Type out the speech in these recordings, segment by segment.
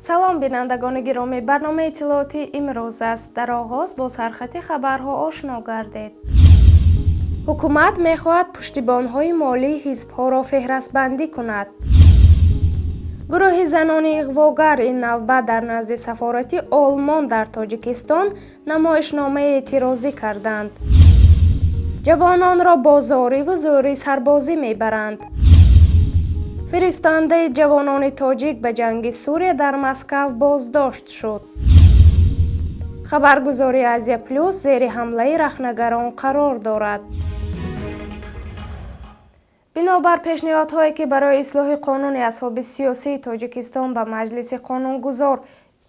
سلام بینندگان گرامی، برنامه اطلاعاتی امروز است. در آغاز با سرخط خبرها آشنا گردید. حکومت میخواهد پشتیبان‌های مالی حزب‌ها را فهرست بندی کند. گروه زنان اغواگر این نوبت در نزد سفارت آلمان در تاجیکستان نمایشنامه اعتراضی کردند. جوانان را با زاری و زوری سربازی میبرند. فرستنده جوانان تاجیک به جنگ سوریه در مسکو بازداشت شد. خبرگزاری آزیا پلوس زیر حمله رخنگران قرار دارد. بنابر پیشنهادهایی که برای اصلاح قانون اصحاب سیاسی تاجیکستان به مجلس قانونگذار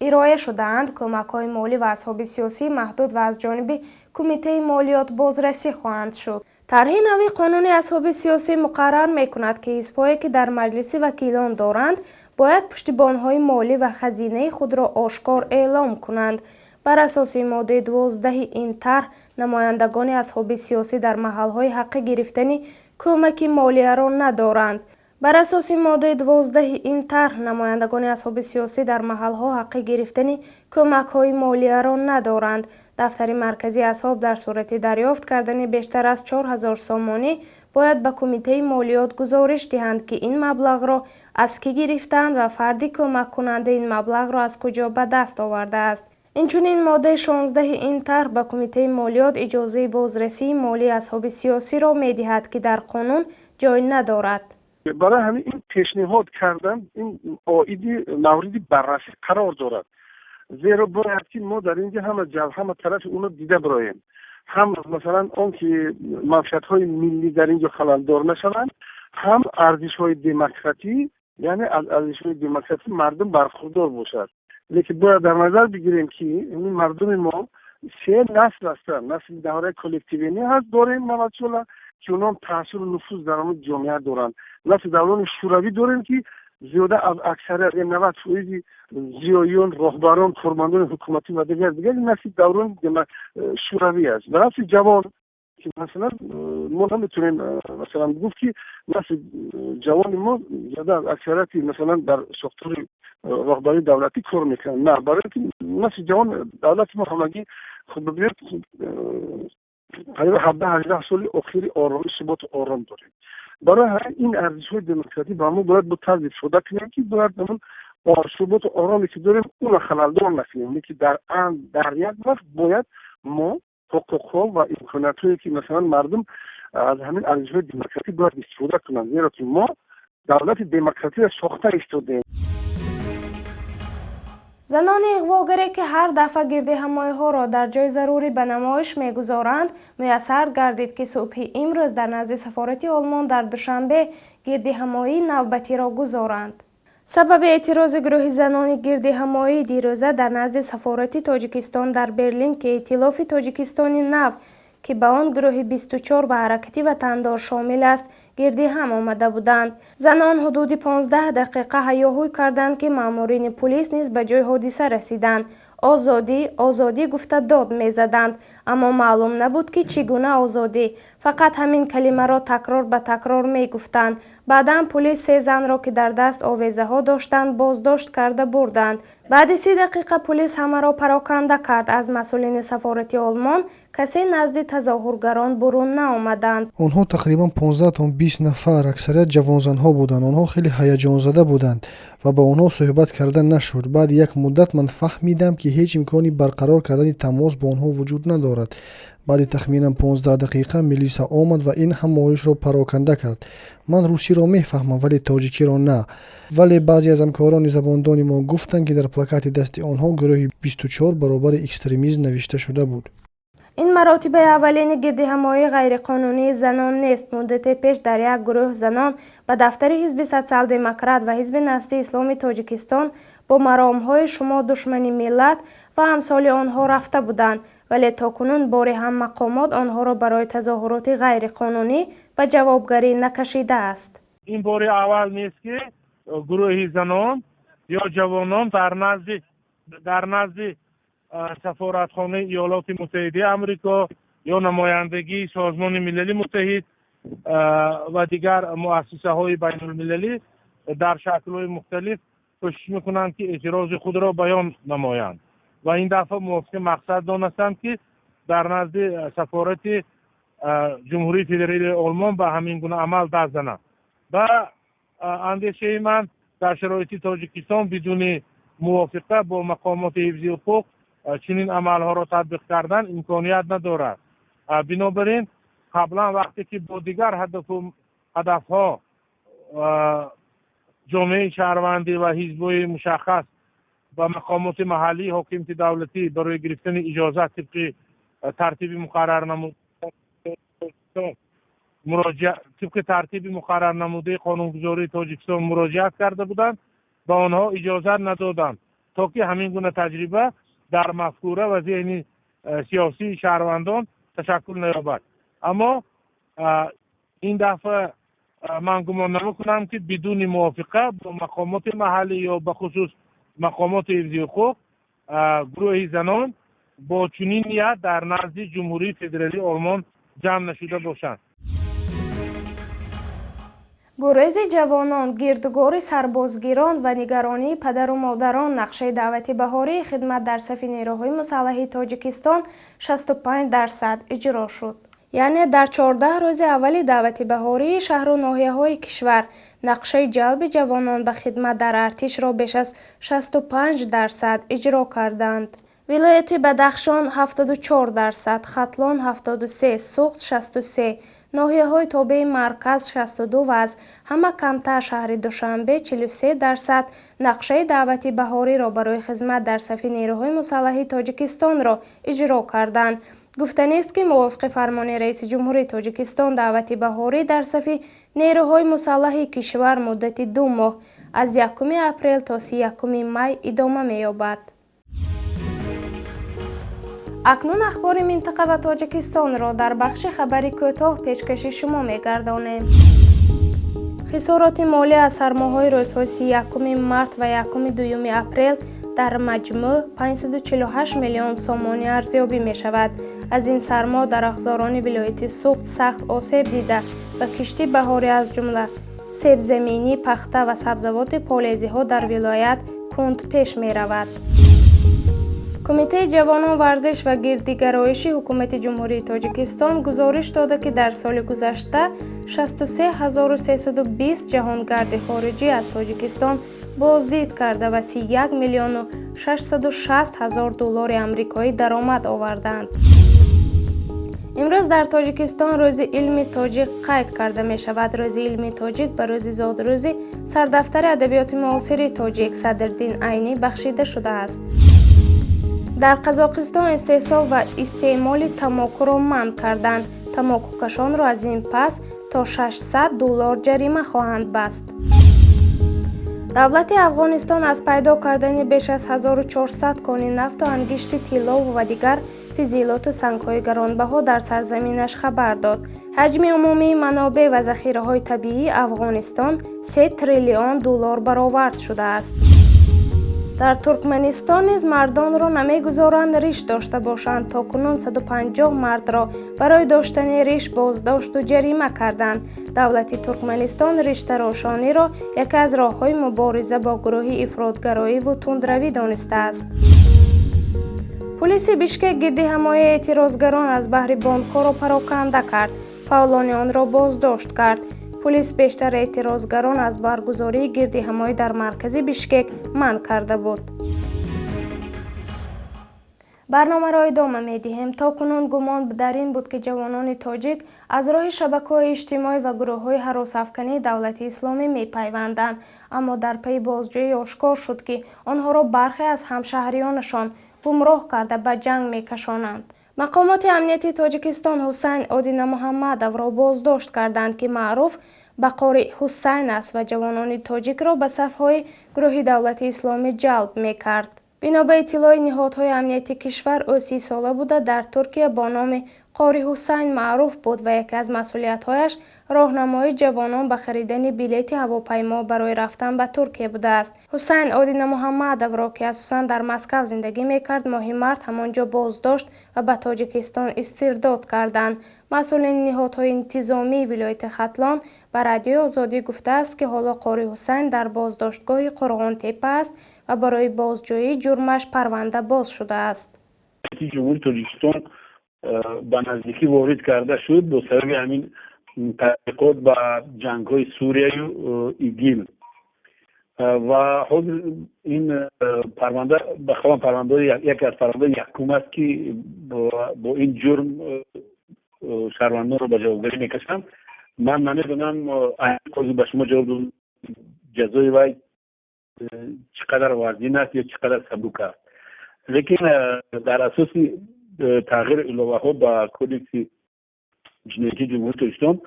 ارائه شده‌اند، کمک‌های مالی و اصحاب سیاسی محدود و از جانب کمیته مالیات بازرسی خواهند شد. طرح نوی قانون اصحاب سیاسی مقرر می‌کند که حزب‌هایی که در مجلس وکیلان دارند باید پشتیبان‌های مالی و خزینه خود را آشکار اعلام کنند. بر اساس ماده 12 این طرح، نمایندگان اصحاب سیاسی در محل‌های حق گرفتن کمک مالیه را ندارند. بر اساس ماده 12 این طرح، نمایندگان اصحاب سیاسی در محل‌ها حق گرفتن کمک‌های مالیه را ندارند. دفتر مرکزی اصحاب در صورت دریافت کردن بیشتر از 4000 سامانه باید به کمیته مالیات گزارش دهند که این مبلغ را از کی گرفتند و فردی کمک کننده این مبلغ را از کجا به دست آورده است. اینچنین ماده 16 این طرح به کمیته مالیات اجازه بازرسی مالی اصحاب سیاسی را می‌دهد که در قانون جای ندارد. برای همین این پیشنهاد کردن این عایدی موردی بررسی قرار دارد، زیرا باید که ما در اینجا همه طرف اونو دیده برایم، هم مثلا اون که منفعت‌های ملی در اینجا خلل‌دار نشوند، هم ارزش‌های دموکراسی، یعنی از ارزش‌های دموکراسی مردم برخوردار باشد. لیکن باید در نظر بگیریم که این مردم ما سه نسل هستند. نسل دوره کلکتیوی هست داریم ملاتولا که اونها تاثیر و نفوذ در اون جامعه دارند. نسل دوران شوروی داریم که زیاده از اکثریت 90% زیایون، راهبران، فرماندهان حکومتی و دیگر نسل دوران شوروی است. و نسل جوان که مثلا ما نمیتونیم مثلا گفت که نسل جوان ما زیاده از اکثریت مثلا در ساختار راهبری دولتی کار میکنن. نه، برای اینکه نسل جوان دولت ما همگی خود ببینید تقریبا 18 سال اخیر آرامی ثبات آرام داریم. برای این ارزش‌های دموکراسی با ما باید با طرز استفاده کنیم که باید همون ثبات آرامی که داریم اون خلل‌دار نکنیم، که در یک وقت باید ما حقوق‌ها و امکانات‌هایی که مثلا مردم از همین ارزش‌های دموکراسی باید استفاده کنند، زیرا که ما دولت دموکراسی را ساخته ایستادیم. زنان اغواگری که هر دفعه گردهمایی‌ها را در جای ضروری به نمایش می‌گذارند، میسر گردید که صبح امروز در نزد سفارت آلمان در دوشنبه گردهمایی نوبتی را گذارند. سبب اعتراض گروه زنان گردهمایی دیروزه در نزد سفارت تاجیکستان در برلین که ائتلاف تاجیکستانی نو که به آن گروه 24 و حرکتی وطندار شامل است گردی هم آمده بودند. زنان حدود 15 دقیقه هیاهوی کردند که مامورین پلیس نیز به جای حادثه رسیدند. آزادی آزادی گفته داد میزدند، اما معلوم نبود که چگونه آزادی. فقط همین کلمه را تکرار به تکرار میگفتند. بعداً پلیس 3 زن را که در دست آویزه ها داشتند بازداشت کرده بردند. بعد 30 دقیقه پلیس همه را پراکنده کرد. از مسئولین سفارت آلمان کسی نزد تظاهرگران برون نآمدند. آنها تقریبا 15 تا 20 نفر، اکثریت جوان زنها بودند. آنها خیلی هیجان زده بودند و با آنها صحبت کردن نشد. بعد یک مدت من فهمیدم که هیچ امکانی برقرار کردن تماس با آنها وجود ندارد. بعد تخمینا 15 دقیقه میلیسا آمد و این همایش را پراکنده کرد. من روسی را میفهمم ولی تاجیکی را نه. ولی بعضی از همکاران زباندان ما گفتند که در پلاکت دست آنها گروه 24 برابر اکستریمیسم نوشته شده بود. این مراتب اولین گردهمایی غیرقانونی زنان نیست. مدت پیش در یک گروه زنان به دفتر حزب سوسیال دموکرات و حزب نسل اسلامی تاجیکستان با مرامهای شما دشمنی ملت و امثال آنها رفته بودند، ولی تاکنون باری هم مقامات آنها را برای تظاهرات غیرقانونی به جوابگری نکشیده است. این بار اول نیست که گروه زنان یا جوانان در نزد سفارتخانه ایالات متحده آمریکا یا نمایندگی سازمان ملل متحد و دیگر مؤسسه های بین المللی در شکل های مختلف کوشش میکنند که اعتراض خود را بیان نمایند و این دفعه موافق مقصد دانستند که در نزد سفارت جمهوری فدرالی آلمان به همین گونه عمل دست زنند. و اندیشه من در شرایط تاجیکستان بدون موافقت با مقامات حفظی حقوق چنین عملها را تطبیق کردن امکانیت ندارد. بنابراین قبلا وقتی که با دیگر هدفها جامعه شهروندی و حزب‌های مشخص و مقامات محلی حاکمیت دولتی برای گرفتن اجازه طبق ترتیب مقرر نموده قانونگذاری تاجیکستان مراجعت کرده بودند، با آنها اجازه ندادند تا که همین گونه تجربه در مفکوره و ذهن سیاسی شهروندان تشکل نیابد. اما این دفعه من گمان نمیکنم که بدون موافقت با مقامات محلی یا به خصوص مقامات حفظی حقوق گروه زنان با چنین نیت در نزد جمهوری فدرالی آلمان جمع نشده باشند. گریز جوانان، گردگار سربازگیران و نگرانی پدر و مادران نقشه دعوت بهاری خدمت در صف نیروهای مسلح تاجیکستان 65% اجرا شد. یعنی در 14 روز اول دعوت بهاری شهر و ناحیه‌های کشور نقشه جلب جوانان به خدمت در ارتش را بیش از 65% اجرا کردند. ولایت بدخشان 74%، ختلان 73%، سوخت 63%، ناحیه‌های تابع مرکز 62% و از همه کمتر شهر دوشنبه 43% نقشه دعوت بهاری را برای خدمت در صف نیروهای مسلح تاجیکستان را اجرا کردند. گفتنی است که موافق فرمان رئیس جمهوری تاجیکستان دعوت بهاری در صف نیروهای مسلح کشور مدت 2 ماه از 1 اپریل تا 31 می ادامه می‌یابد. اکنون اخبار منطقه و تاجیکستان را در بخش خبری کوتاه پیشکش شما می‌گردانیم. خسارات مالی از سرماهای روزهای 31 مارس و 1 اپریل در مجموع 548 میلیون سومانی ارزیابی می شود. از این سرما درختزاران ولایت سوخت سخت آسیب دیده و کشتی بهاری از جمله سیب زمینی، پخته و سبزوات پالایزی ها در ولایت کند پیش می رود. کمیته جوانان ورزش و گردیگرایشی حکومت جمهوری تاجیکستان گزارش داده که در سال گذشته 63320 جهانگرد خارجی از تاجیکستان بازدید کرده و 31 میلیون و 660 هزار دلار آمریکایی درآمد آوردند. امروز در تاجیکستان روز علم تاجیک قید کرده می شود. روز علم تاجیک به روز زادروزی سردفتر ادبیات معاصر تاجیک صدرالدین عینی بخشیده شده است. در قزاقستان استحصال و استعمال تماکو را منع کردند. تماکوکشان را از این پس تا 600 دلار جریمه خواهند بست. دولت افغانستان از پیدا کردن بیش از 1400 کان نفت و انگشت طلا و دیگر فضلات و سنگ‌های گرانبها در سرزمینش خبر داد. حجم عمومی منابع و ذخیره‌های طبیعی افغانستان 3 تریلیون دلار برآورد شده است. در ترکمنستان نیز مردان را نمیگذارند ریش داشته باشند. تا کنون 150 مرد را برای داشتن ریش بازداشت و جریمه کردند. دولت ترکمنستان ریش تراشانی را یکی از راه‌های مبارزه با گروه افراطگرایی و تندروی دانسته است. پلیس بیشکک گردی حمایت اعتراضگران از بحر بانک‌ها را پراکنده کرد. فعالان آن را بازداشت کرد. پلیس بیشتر اعتراضگران از برگزاری گردی حمایت در مرکز بیشکک منع کرده بود. برنامه را ادامه می‌دهیم. تا کنون گمان در این بود که جوانان تاجیک از راه شبکه‌های اجتماعی و گروه‌های هراس‌افکنی دولت اسلامی می‌پیوندند، اما در پی بازجویی آشکار شد که آنها را برخی از همشهریانشان گمراه کرده به جنگ می‌کشانند. مقامات امنیتی تاجیکستان حسین آدینه محمدov را بازداشت کردند که معروف به قاری حسین است و جوانان تاجیک را به صف‌های گروه دولت اسلامی جلب می‌کرد. بنا به اطلاع نهادهای امنیتی کشور، او 30 ساله بوده در ترکیه با نام قاری حسین معروف بود و یکی از مسئولیت‌هایش راهنمایی جوانان به خریدن بلیط هواپیما برای رفتن به ترکیه بوده است. حسین آدین محمدov که اساساً در مسکو زندگی می‌کرد، ماهی مرد همانجا بازداشت و به تاجیکستان استرداد کردند. مسئولین نهادهای انتظامی ولایت ختلان به رادیو آزادی گفته است که حالا قاری حسین در بازداشتگاه قرغان تپه است و برای بازجویی جرمش پرونده باز شده است. جمهوری تاجیکستان به نزدیکی وارد کرده شد با سبب همین تحقیقات به جنگ‌های سوریه و ایدیل و حاضر این پرونده به خوان پرونده یکی از پرونده یکم است که با این جرم شهروندان رو به جوابداری میکشند. من نمیدونم این به شما جواب دادم جزای وی چقدر وزین است یا چقدر سبک است، لیکن در اساس تغییر الوه ها با کودکس جنایتی جمهوری تاجیکستان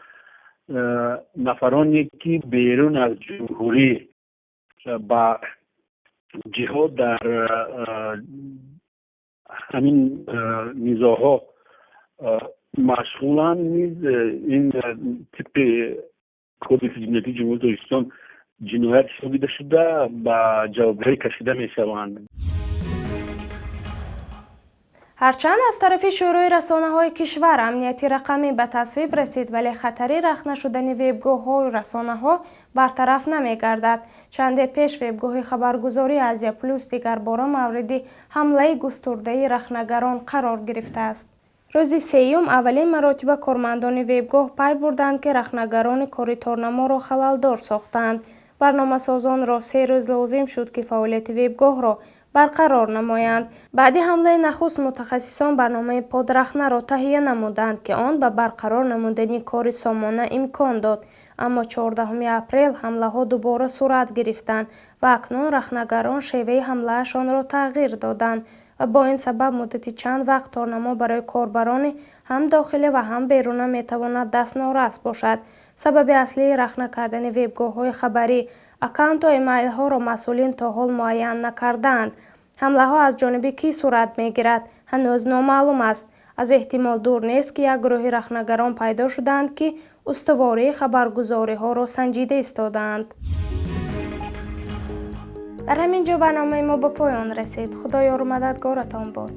نفرانی که بیرون از جمهوری با جهاد در همین نیزاها مشغولن، نیز این تیپ کودکس جنایتی جمهوری تاجیکستان جنایت شدیده شده با جوابداری کشیده می شوند. هرچند از طرف شورای رسانه‌های کشور امنیتی رقمی به تصویب رسید، ولی خطری رخ نشدن وبگاه‌ها و رسانه‌ها برطرف نمی‌گردد. چند پیش وبگاه خبرگزاری آزیا پلوس دیگر باره مورد حمله گسترده رخنگران قرار گرفته است. روز سیوم اولین مراتب کارمندان وبگاه پی بردند که رخنگران کاری تارنما را خلل‌دار ساختند. برنامه‌سازان را 3 روز لازم شد که فعالیت وبگاه را برقرار نمایند. بعد حمله نخست متخصصان برنامه پادرخنه را تهیه نمودند که آن به برقرار نمودن کار سامانه امکان داد، اما 14 اپریل حمله ها دوباره صورت گرفتند و اکنون رخنگران شیوه حملهشان را تغییر دادند و با این سبب مدت چند وقت تارنما برای کاربران هم داخلی و هم بیرون میتواند دستنارس باشد. سبب اصلی رخنه کردن وبگاه های خبری اکانت و ایمیل ها را مسئولین تا حال معین نکردند. حمله ها از جانب کی صورت می گیرد هنوز نامعلوم است. از احتمال دور نیست که یک گروه رخنگران پیدا شدند که استواری خبرگزاری ها را سنجیده ایستادند. در همین جا برنامه ما به پایان رسید. خدایا مددگارتان باد.